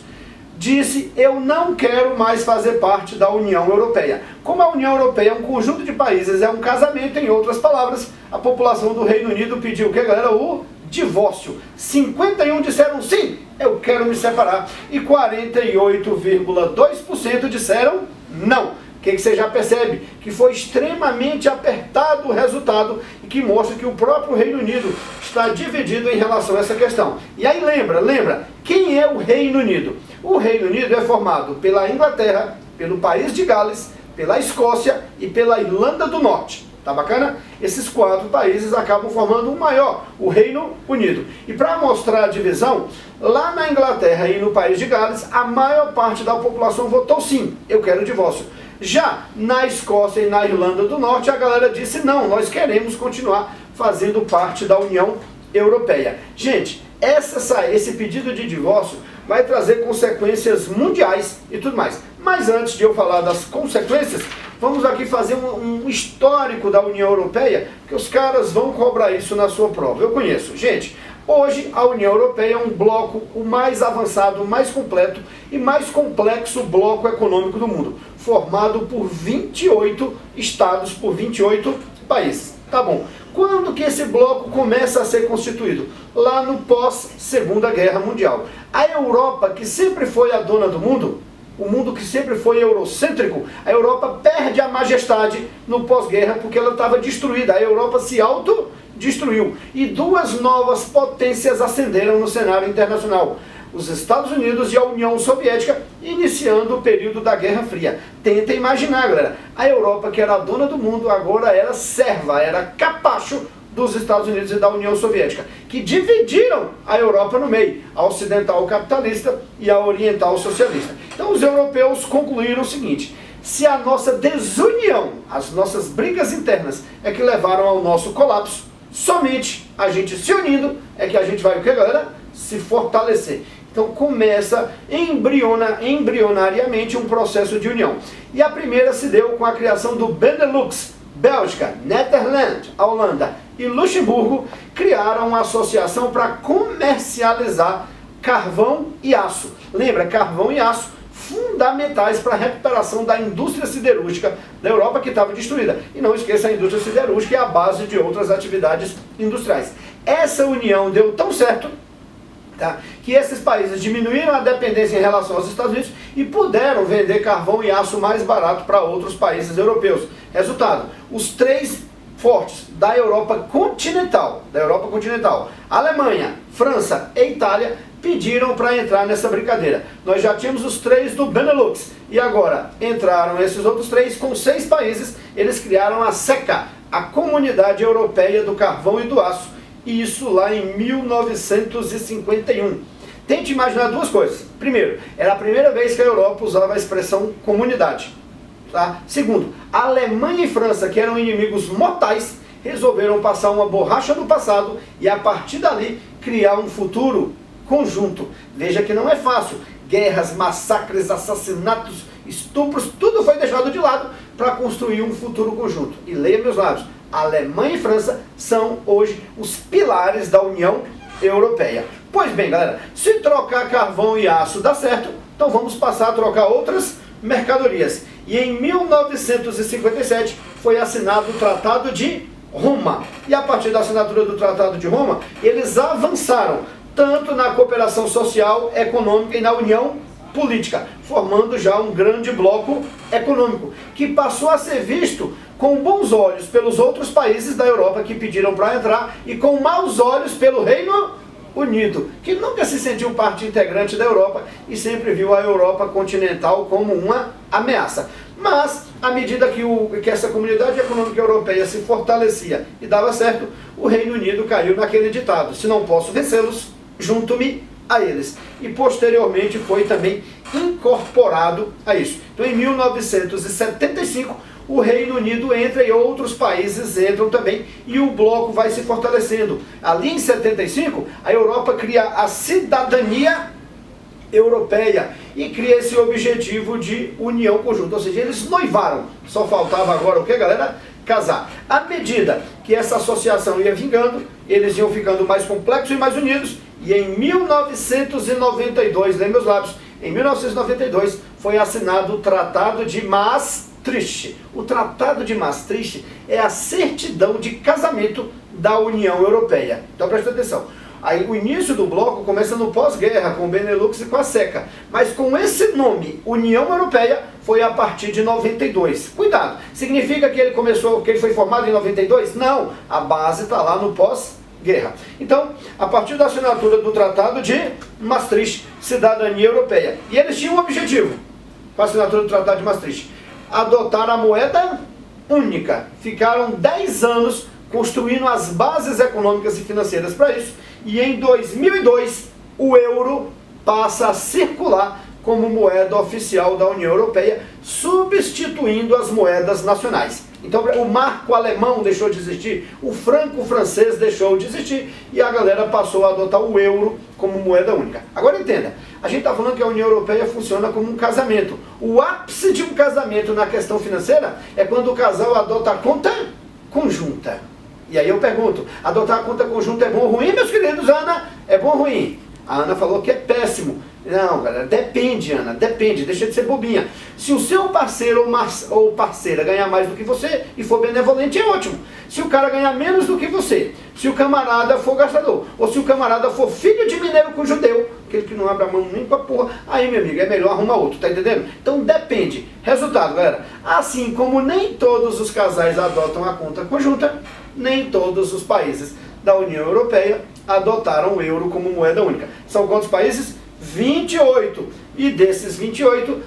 disse: eu não quero mais fazer parte da União Europeia. Como a União Europeia é um conjunto de países, é um casamento, em outras palavras, a população do Reino Unido pediu o que, galera? O divórcio. 51 disseram sim, eu quero me separar, e 48,2% disseram não. O que você já percebe? Que foi extremamente apertado o resultado e que mostra que o próprio Reino Unido está dividido em relação a essa questão. E aí lembra, quem é o Reino Unido? O Reino Unido é formado pela Inglaterra, pelo país de Gales, pela Escócia e pela Irlanda do Norte. Tá bacana? Esses 4 países acabam formando um maior, o Reino Unido. E para mostrar a divisão, lá na Inglaterra e no país de Gales, a maior parte da população votou sim, eu quero o divórcio. Já na Escócia e na Irlanda do Norte, a galera disse não, nós queremos continuar fazendo parte da União Europeia. Gente, esse pedido de divórcio vai trazer consequências mundiais e tudo mais. Mas antes de eu falar das consequências, vamos aqui fazer um histórico da União Europeia, que os caras vão cobrar isso na sua prova. Eu conheço. Gente, hoje a União Europeia é um bloco o mais avançado, mais completo e mais complexo bloco econômico do mundo, formado por 28 estados, por 28 países. Tá bom. Quando que esse bloco começa a ser constituído? Lá no pós-Segunda Guerra Mundial. A Europa, que sempre foi a dona do mundo, o mundo que sempre foi eurocêntrico, a Europa perde a majestade no pós-guerra porque ela estava destruída. A Europa se autodestruiu e 2 novas potências ascenderam no cenário internacional: os Estados Unidos e a União Soviética, iniciando o período da Guerra Fria. Tenta imaginar, galera, a Europa, que era a dona do mundo, agora era serva, era capacho dos Estados Unidos e da União Soviética, que dividiram a Europa no meio, a ocidental capitalista e a oriental socialista. Então os europeus concluíram o seguinte: se a nossa desunião, as nossas brigas internas é que levaram ao nosso colapso, somente a gente se unindo é que a gente vai, o que, galera? Se fortalecer. Então começa embrionariamente um processo de união. E a primeira se deu com a criação do Benelux. Bélgica, Netherlands, a Holanda e Luxemburgo criaram uma associação para comercializar carvão e aço. Lembra, carvão e aço fundamentais para a recuperação da indústria siderúrgica da Europa, que estava destruída. E não esqueça, a indústria siderúrgica é a base de outras atividades industriais. Essa união deu tão certo, tá, que esses países diminuíram a dependência em relação aos Estados Unidos e puderam vender carvão e aço mais barato para outros países europeus. Resultado, os 3 fortes da Europa continental, Alemanha, França e Itália, pediram para entrar nessa brincadeira. Nós já tínhamos os 3 do Benelux e agora entraram esses outros 3 com 6 países. Eles criaram a CECA, a Comunidade Europeia do Carvão e do Aço. Isso lá em 1951. Tente imaginar 2 coisas. Primeiro, era a primeira vez que a Europa usava a expressão comunidade. Tá? Segundo, a Alemanha e França, que eram inimigos mortais, resolveram passar uma borracha no passado e a partir dali criar um futuro conjunto. Veja que não é fácil. Guerras, massacres, assassinatos, estupros, tudo foi deixado de lado para construir um futuro conjunto. E leia meus lábios, Alemanha e França são hoje os pilares da União Europeia. Pois bem, galera, se trocar carvão e aço dá certo, então vamos passar a trocar outras mercadorias. E em 1957 foi assinado o Tratado de Roma. E a partir da assinatura do Tratado de Roma, eles avançaram tanto na cooperação social, econômica e na união política, formando já um grande bloco econômico, que passou a ser visto com bons olhos pelos outros países da Europa que pediram para entrar e com maus olhos pelo Reino Unido, que nunca se sentiu parte integrante da Europa e sempre viu a Europa continental como uma ameaça. Mas, à medida que essa comunidade econômica europeia se fortalecia e dava certo, o Reino Unido caiu naquele ditado: se não posso vencê-los, junto-me a eles. E posteriormente foi também incorporado a isso. Então, em 1975, o Reino Unido entra e outros países entram também e o bloco vai se fortalecendo. Ali em 75, a Europa cria a cidadania europeia e cria esse objetivo de união conjunta, ou seja, eles noivaram, só faltava agora o que, galera? Casar. À medida que essa associação ia vingando, eles iam ficando mais complexos e mais unidos, e em 1992, lembra meus lábios, em 1992 foi assinado o Tratado de Maastricht. O Tratado de Maastricht é a certidão de casamento da União Europeia. Então presta atenção. Aí o início do bloco começa no pós-guerra, com o Benelux e com a SECA. Mas com esse nome, União Europeia, foi a partir de 92. Cuidado, significa que ele foi formado em 92? Não, a base está lá no pós-guerra. Então, a partir da assinatura do Tratado de Maastricht, cidadania europeia. E eles tinham um objetivo, com a assinatura do Tratado de Maastricht: adotar a moeda única. Ficaram 10 anos construindo as bases econômicas e financeiras para isso, e em 2002 o euro passa a circular como moeda oficial da União Europeia, substituindo as moedas nacionais. Então o marco alemão deixou de existir, o franco francês deixou de existir, e a galera passou a adotar o euro como moeda única. Agora entenda, a gente está falando que a União Europeia funciona como um casamento. O ápice de um casamento na questão financeira é quando o casal adota a conta conjunta. E aí eu pergunto, adotar a conta conjunta é bom ou ruim, meus queridos? Ana, é bom ou ruim? A Ana falou que é péssimo. Não, galera, depende, Ana, depende, deixa de ser bobinha. Se o seu parceiro ou parceira ganhar mais do que você e for benevolente, é ótimo. Se o cara ganhar menos do que você, se o camarada for gastador, ou se o camarada for filho de mineiro com judeu, aquele que não abre a mão nem pra porra, aí, meu amigo, é melhor arrumar outro, tá entendendo? Então depende. Resultado, galera, assim como nem todos os casais adotam a conta conjunta, nem todos os países da União Europeia adotaram o euro como moeda única. São quantos países? 28. E desses 28,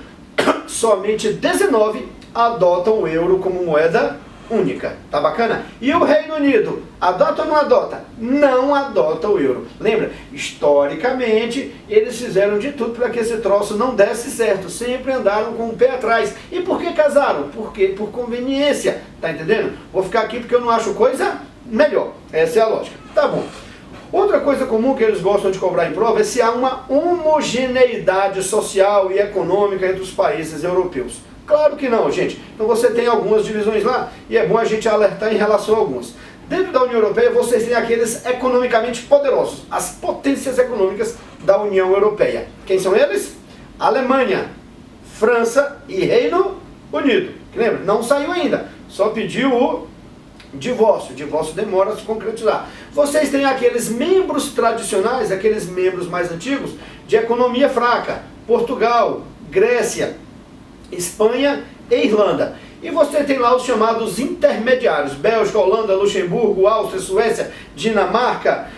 somente 19 adotam o euro como moeda única. Tá bacana? E o Reino Unido, adota ou não adota? Não adota o euro. Lembra? Historicamente, eles fizeram de tudo para que esse troço não desse certo. Sempre andaram com o pé atrás. E por que casaram? Porque por conveniência. Tá entendendo? Vou ficar aqui porque eu não acho coisa melhor. Essa é a lógica. Tá bom. Outra coisa comum que eles gostam de cobrar em prova é se há uma homogeneidade social e econômica entre os países europeus. Claro que não, gente. Então você tem algumas divisões lá e é bom a gente alertar em relação a algumas. Dentro da União Europeia vocês têm aqueles economicamente poderosos, as potências econômicas da União Europeia. Quem são eles? Alemanha, França e Reino Unido. Lembra? Não saiu ainda, só pediu o divórcio. O divórcio demora a se concretizar. Vocês têm aqueles membros tradicionais, aqueles membros mais antigos, de economia fraca: Portugal, Grécia, Espanha e Irlanda. E você tem lá os chamados intermediários: Bélgica, Holanda, Luxemburgo, Áustria, Suécia, Dinamarca,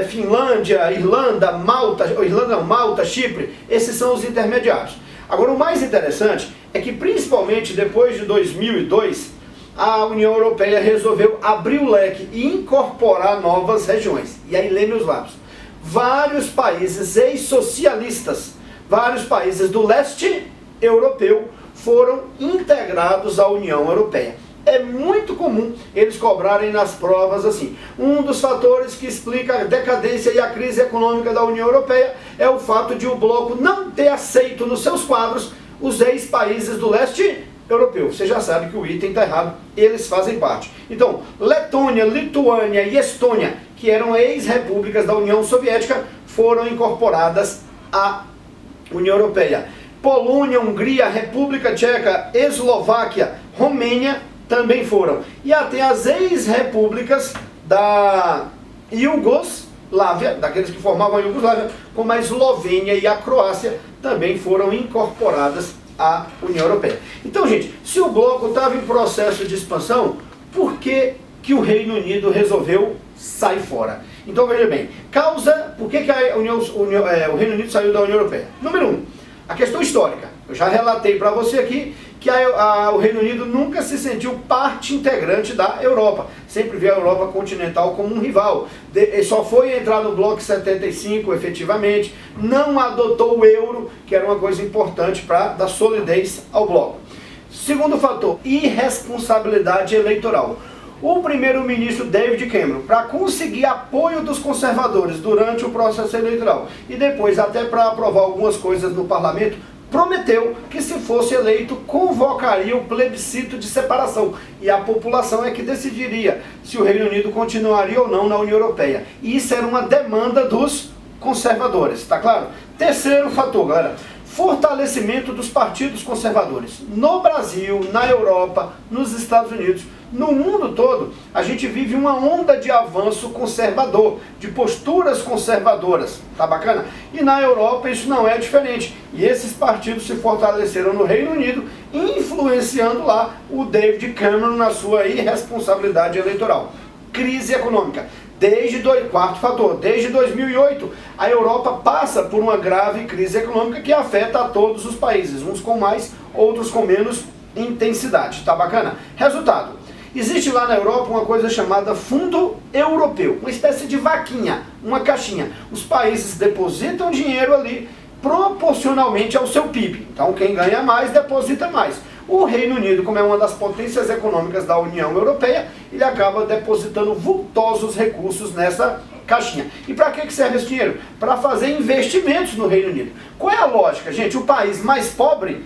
Finlândia, Irlanda, Malta, Chipre. Esses são os intermediários. Agora, o mais interessante é que, principalmente depois de 2002, a União Europeia resolveu abrir o leque e incorporar novas regiões. E aí, lê meus lábios. Vários países ex-socialistas, vários países do leste europeu foram integrados à União Europeia. É muito comum eles cobrarem nas provas assim: um dos fatores que explica a decadência e a crise econômica da União Europeia é o fato de o bloco não ter aceito nos seus quadros os ex-países do leste europeu. Você já sabe que o item está errado, eles fazem parte. Então, Letônia, Lituânia e Estônia, que eram ex-repúblicas da União Soviética, foram incorporadas à União Europeia. Polônia, Hungria, República Tcheca, Eslováquia, Romênia também foram. E até as ex-repúblicas da Iugoslávia, daqueles que formavam a Iugoslávia, como a Eslovênia e a Croácia, também foram incorporadas à União Europeia. Então, gente, se o bloco estava em processo de expansão, por que que o Reino Unido resolveu sair fora. Então veja bem, por que o Reino Unido saiu da União Europeia? Número 1, a questão histórica. Eu já relatei para você aqui que o Reino Unido nunca se sentiu parte integrante da Europa. Sempre viu a Europa continental como um rival. Ele só foi entrar no bloco 75 efetivamente, não adotou o euro, que era uma coisa importante para dar solidez ao bloco. Segundo fator, irresponsabilidade eleitoral. O primeiro-ministro David Cameron, para conseguir apoio dos conservadores durante o processo eleitoral e depois até para aprovar algumas coisas no parlamento, prometeu que se fosse eleito convocaria o plebiscito de separação e a população é que decidiria se o Reino Unido continuaria ou não na União Europeia. E isso era uma demanda dos conservadores, tá claro? Terceiro fator, galera, fortalecimento dos partidos conservadores. No Brasil, na Europa, nos Estados Unidos, no mundo todo, a gente vive uma onda de avanço conservador, de posturas conservadoras, tá bacana? E na Europa isso não é diferente. E esses partidos se fortaleceram no Reino Unido, influenciando lá o David Cameron na sua irresponsabilidade eleitoral. Crise econômica. Quarto fator, desde 2008, a Europa passa por uma grave crise econômica que afeta a todos os países, uns com mais, outros com menos intensidade, tá bacana? Resultado, existe lá na Europa uma coisa chamada Fundo Europeu, uma espécie de vaquinha, uma caixinha. Os países depositam dinheiro ali proporcionalmente ao seu PIB, então quem ganha mais, deposita mais. O Reino Unido, como é uma das potências econômicas da União Europeia, ele acaba depositando vultosos recursos nessa caixinha. E para que serve esse dinheiro? Para fazer investimentos no Reino Unido. Qual é a lógica, gente? O país mais pobre,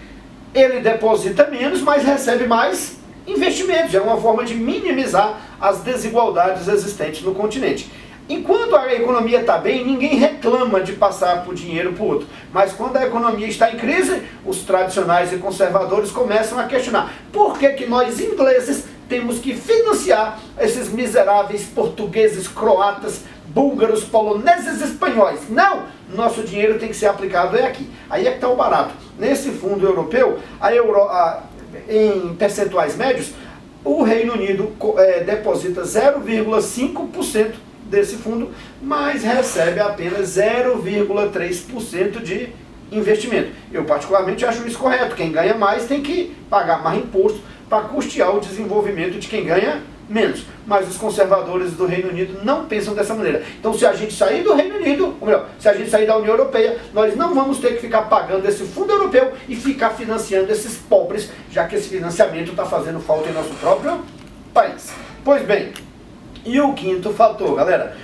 ele deposita menos, mas recebe mais investimentos. É uma forma de minimizar as desigualdades existentes no continente. Enquanto a economia está bem, ninguém reclama de passar por dinheiro para o outro. Mas quando a economia está em crise, os tradicionais e conservadores começam a questionar por que nós ingleses temos que financiar esses miseráveis portugueses, croatas, búlgaros, poloneses, espanhóis. Não! Nosso dinheiro tem que ser aplicado aqui. Aí é que está o barato. Nesse fundo europeu, em percentuais médios, o Reino Unido deposita 0,5% desse fundo, mas recebe apenas 0,3% de investimento. Eu particularmente acho isso correto. Quem ganha mais tem que pagar mais imposto para custear o desenvolvimento de quem ganha menos. Mas os conservadores do Reino Unido não pensam dessa maneira. Então se a gente sair do Reino Unido, ou melhor, se a gente sair da União Europeia, nós não vamos ter que ficar pagando esse fundo europeu e ficar financiando esses pobres, já que esse financiamento está fazendo falta em nosso próprio país. Pois bem, e o quinto fator, galera,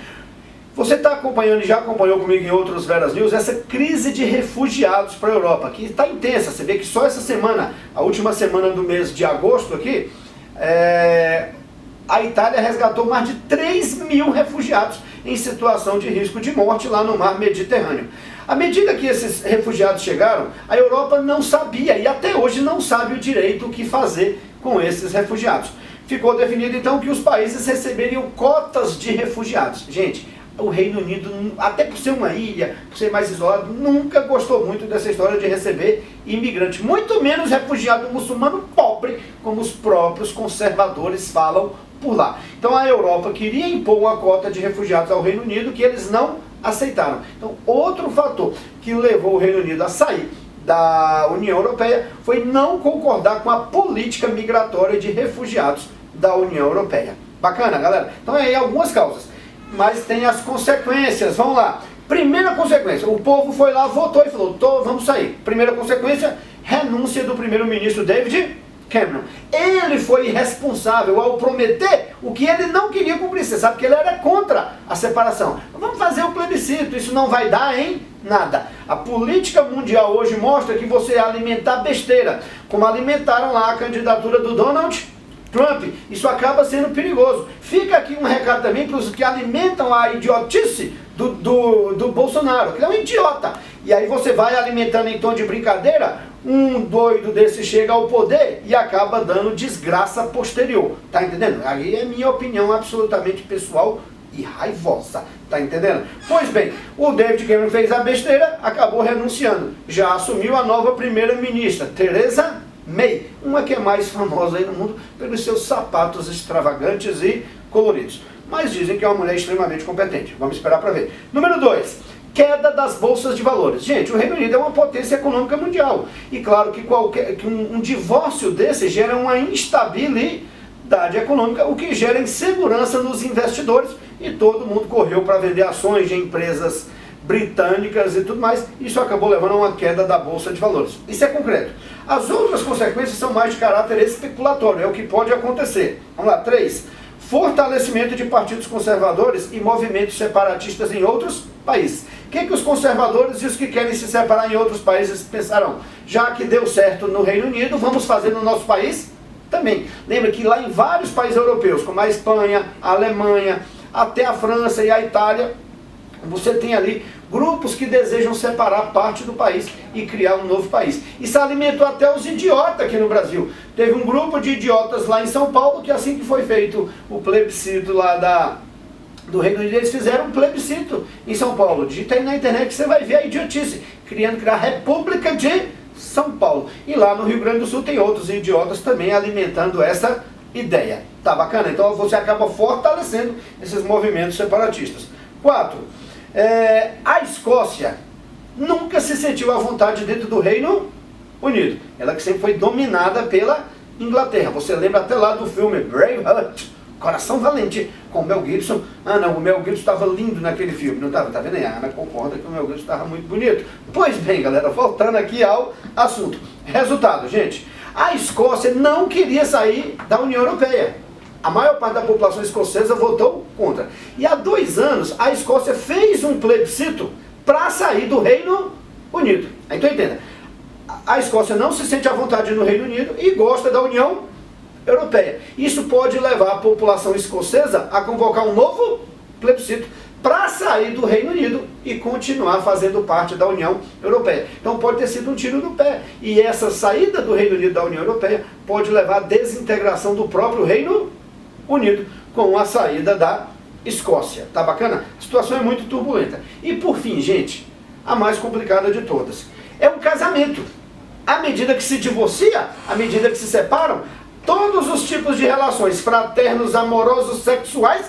você está acompanhando e já acompanhou comigo em outros Veras News essa crise de refugiados para a Europa, que está intensa. Você vê que só essa semana, a última semana do mês de agosto aqui, a Itália resgatou mais de 3 mil refugiados em situação de risco de morte lá no mar Mediterrâneo. À medida que esses refugiados chegaram, a Europa não sabia e até hoje não sabe o direito o que fazer com esses refugiados. Ficou definido então que os países receberiam cotas de refugiados. Gente, o Reino Unido, até por ser uma ilha, por ser mais isolado, nunca gostou muito dessa história de receber imigrantes, muito menos refugiado muçulmano pobre, como os próprios conservadores falam por lá. Então a Europa queria impor uma cota de refugiados ao Reino Unido que eles não aceitaram. Então outro fator que levou o Reino Unido a sair da União Europeia foi não concordar com a política migratória de refugiados da União Europeia. Bacana, galera? Então aí algumas causas, mas tem as consequências. Vamos lá. Primeira consequência, o povo foi lá, votou e falou, vamos sair. Primeira consequência, renúncia do primeiro-ministro David Cameron. Ele foi irresponsável ao prometer o que ele não queria cumprir. Você sabe que ele era contra a separação. Vamos fazer o plebiscito, isso não vai dar em nada. A política mundial hoje mostra que você alimentar besteira, como alimentaram lá a candidatura do Donald Trump, isso acaba sendo perigoso. Fica aqui um recado também para os que alimentam a idiotice do Bolsonaro, que é um idiota. E aí você vai alimentando em tom de brincadeira, um doido desse chega ao poder e acaba dando desgraça posterior. Tá entendendo? Aí é minha opinião absolutamente pessoal e raivosa. Tá entendendo? Pois bem, o David Cameron fez a besteira, acabou renunciando. Já assumiu a nova primeira-ministra, Theresa May, uma que é mais famosa aí no mundo pelos seus sapatos extravagantes e coloridos. Mas dizem que é uma mulher extremamente competente. Vamos esperar para ver. Número 2. Queda das bolsas de valores. Gente, o Reino Unido é uma potência econômica mundial. E claro que um divórcio desse gera uma instabilidade econômica, o que gera insegurança nos investidores. E todo mundo correu para vender ações de empresas britânicas e tudo mais. Isso acabou levando a uma queda da bolsa de valores. Isso é concreto. As outras consequências são mais de caráter especulatório. É o que pode acontecer. Vamos lá. 3. Fortalecimento de partidos conservadores e movimentos separatistas em outros países. O que os conservadores e os que querem se separar em outros países pensarão? Já que deu certo no Reino Unido, vamos fazer no nosso país também. Lembra que lá em vários países europeus, como a Espanha, a Alemanha, até a França e a Itália, você tem ali grupos que desejam separar parte do país e criar um novo país. Isso alimentou até os idiotas aqui no Brasil. Teve um grupo de idiotas lá em São Paulo que assim que foi feito o plebiscito lá do Reino Unido, eles fizeram um plebiscito em São Paulo. Digita aí na internet que você vai ver a idiotice, criando a República de São Paulo. E lá no Rio Grande do Sul tem outros idiotas também alimentando essa ideia. Tá bacana? Então você acaba fortalecendo esses movimentos separatistas. 4. A Escócia nunca se sentiu à vontade dentro do Reino Unido. Ela que sempre foi dominada pela Inglaterra. Você lembra até lá do filme Braveheart, Coração Valente, com o Mel Gibson. Ah não, o Mel Gibson estava lindo naquele filme, não estava? Tá vendo aí? A Ana concorda que o Mel Gibson estava muito bonito. Pois bem, galera, voltando aqui ao assunto. Resultado, gente. A Escócia não queria sair da União Europeia. A maior parte da população escocesa votou contra. E há 2 anos, a Escócia fez um plebiscito para sair do Reino Unido. Então entenda, a Escócia não se sente à vontade no Reino Unido e gosta da União Europeia. Isso pode levar a população escocesa a convocar um novo plebiscito para sair do Reino Unido e continuar fazendo parte da União Europeia. Então pode ter sido um tiro no pé. E essa saída do Reino Unido da União Europeia pode levar à desintegração do próprio Reino Unido com a saída da Escócia. Tá bacana? A situação é muito turbulenta. E por fim, gente, a mais complicada de todas. É um casamento. À medida que se divorcia, à medida que se separam, todos os tipos de relações fraternos, amorosos, sexuais,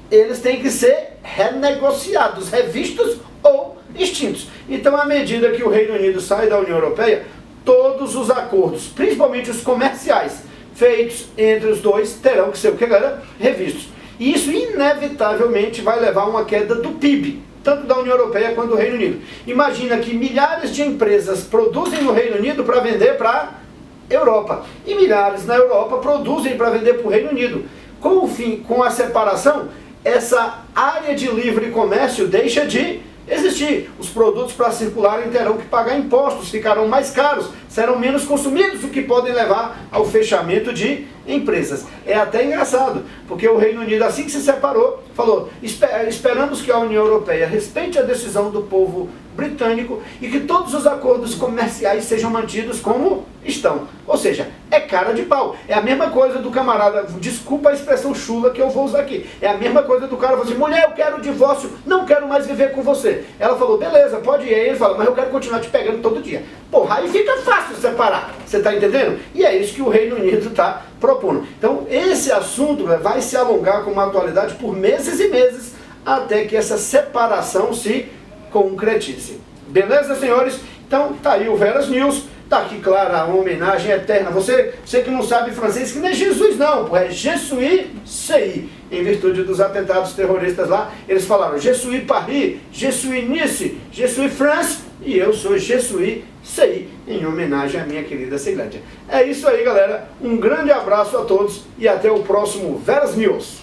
eles têm que ser renegociados, revistos ou extintos. Então, à medida que o Reino Unido sai da União Europeia, todos os acordos, principalmente os comerciais, feitos entre os dois, terão que ser o que, galera? Revistos. E isso, inevitavelmente, vai levar a uma queda do PIB, tanto da União Europeia quanto do Reino Unido. Imagina que milhares de empresas produzem no Reino Unido para vender para a Europa. E milhares na Europa produzem para vender para o Reino Unido. Com a separação, essa área de livre comércio deixa de existir. Os produtos para circularem terão que pagar impostos, ficarão mais caros, serão menos consumidos, o que podem levar ao fechamento de empresas. É até engraçado, porque o Reino Unido, assim que se separou, falou: esperamos que a União Europeia respeite a decisão do povo britânico e que todos os acordos comerciais sejam mantidos como estão. Ou seja, é cara de pau. É a mesma coisa do camarada, desculpa a expressão chula que eu vou usar aqui, é a mesma coisa do cara falar assim: mulher, eu quero divórcio, não quero mais viver com você. Ela falou: beleza, pode ir. Aí ele fala: mas eu quero continuar te pegando todo dia. Porra, aí fica fácil separar. Você está entendendo? E é isso que o Reino Unido está propondo. Então esse assunto vai se alongar com uma atualidade por meses e meses, até que essa separação se concretize. Beleza, senhores? Então tá aí o Veras News. Tá aqui, claro, a homenagem eterna. Você que não sabe francês, que não é Jesus não, pô, é Je suis CI. Em virtude dos atentados terroristas lá, eles falaram Je suis Paris, Je suis Nice, Je suis France, e eu sou Je suis CI, em homenagem à minha querida Ceilândia. É isso aí, galera. Um grande abraço a todos e até o próximo Veras News.